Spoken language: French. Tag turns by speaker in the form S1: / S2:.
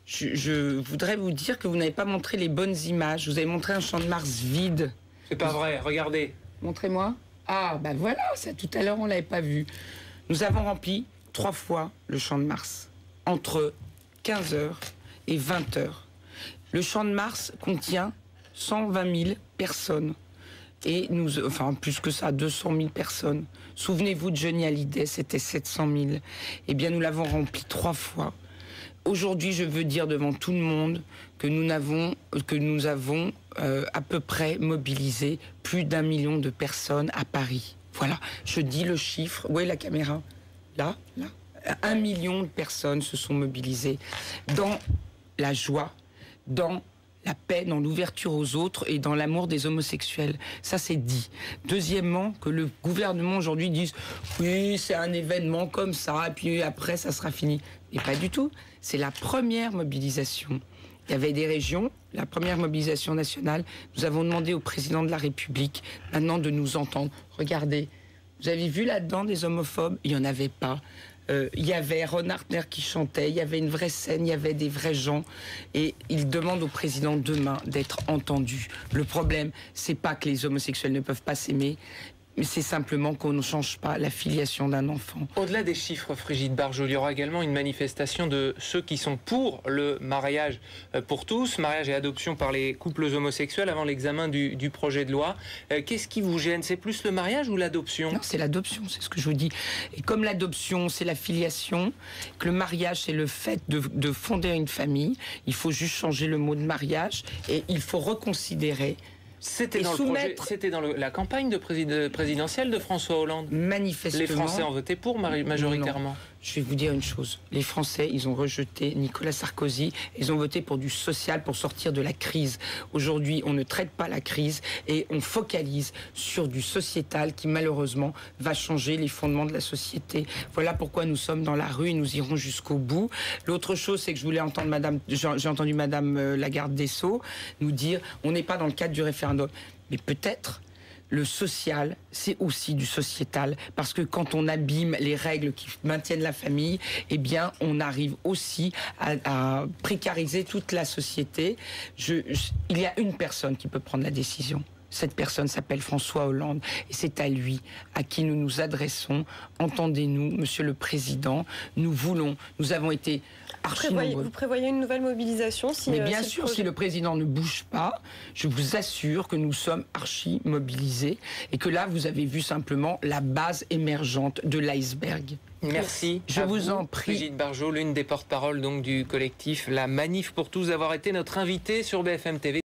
S1: je voudrais vous dire que vous n'avez pas montré les bonnes images. Vous avez montré un Champ de Mars vide.
S2: C'est pas vrai, regardez.
S1: Montrez-moi. Ah, bah voilà, ça tout à l'heure, on ne l'avait pas vu. Nous avons rempli 3 fois le Champ de Mars, entre 15h et 20h. Le Champ de Mars contient 120 000 personnes. Et enfin, plus que ça, 200 000 personnes. Souvenez-vous de Johnny Hallyday, c'était 700 000. Eh bien, nous l'avons rempli 3 fois. Aujourd'hui, je veux dire devant tout le monde que nous avons à peu près mobilisé plus d'1 million de personnes à Paris. Voilà, je dis le chiffre. Où est la caméra? Là. 1 million de personnes se sont mobilisées dans la joie, dans la paix, dans l'ouverture aux autres et dans l'amour des homosexuels. Ça, c'est dit. Deuxièmement, que le gouvernement aujourd'hui dise « Oui, c'est un événement comme ça, et puis après, ça sera fini. » Et pas du tout. C'est la première mobilisation. Il y avait des régions, la première mobilisation nationale. Nous avons demandé au président de la République maintenant de nous entendre. Regardez, vous avez vu là-dedans des homophobes? Il n'y en avait pas. Il y avait Ron Hartner qui chantait, il y avait une vraie scène, il y avait des vrais gens. Et il demande au président demain d'être entendu. Le problème, c'est pas que les homosexuels ne peuvent pas s'aimer, mais c'est simplement qu'on ne change pas la filiation d'un enfant.
S2: Au-delà des chiffres, Brigitte Barjot, il y aura également une manifestation de ceux qui sont pour le mariage pour tous, mariage et adoption par les couples homosexuels avant l'examen du projet de loi. Qu'est-ce qui vous gêne? C'est plus le mariage ou l'adoption?
S1: Non, c'est l'adoption, c'est ce que je vous dis. Et comme l'adoption, c'est la filiation, que le mariage, c'est le fait de fonder une famille, il faut juste changer le mot de mariage et il faut reconsidérer.
S2: C'était dans la campagne présidentielle de François Hollande.
S1: Manifestement.
S2: Les Français ont voté pour majoritairement.
S1: Non. Je vais vous dire une chose. Les Français, ils ont rejeté Nicolas Sarkozy. Ils ont voté pour du social, pour sortir de la crise. Aujourd'hui, on ne traite pas la crise et on focalise sur du sociétal qui, malheureusement, va changer les fondements de la société. Voilà pourquoi nous sommes dans la rue et nous irons jusqu'au bout. L'autre chose, c'est que j'ai entendu Madame la garde des Sceaux nous dire on n'est pas dans le cadre du référendum. Mais peut-être le social, c'est aussi du sociétal, parce que quand on abîme les règles qui maintiennent la famille, eh bien, on arrive aussi à précariser toute la société. Il y a une personne qui peut prendre la décision. Cette personne s'appelle François Hollande et c'est à lui à qui nous nous adressons. Entendez-nous, Monsieur le Président, nous avons été archi nombreux.
S3: Vous prévoyez une nouvelle mobilisation
S1: Mais bien sûr, si le Président ne bouge pas, je vous assure que nous sommes archi mobilisés et que là, vous avez vu simplement la base émergente de l'iceberg.
S2: Merci.
S1: Je vous en prie.
S2: Brigitte Barjot, l'une des porte-paroles donc du collectif La Manif pour tous, d'avoir été notre invitée sur BFM TV.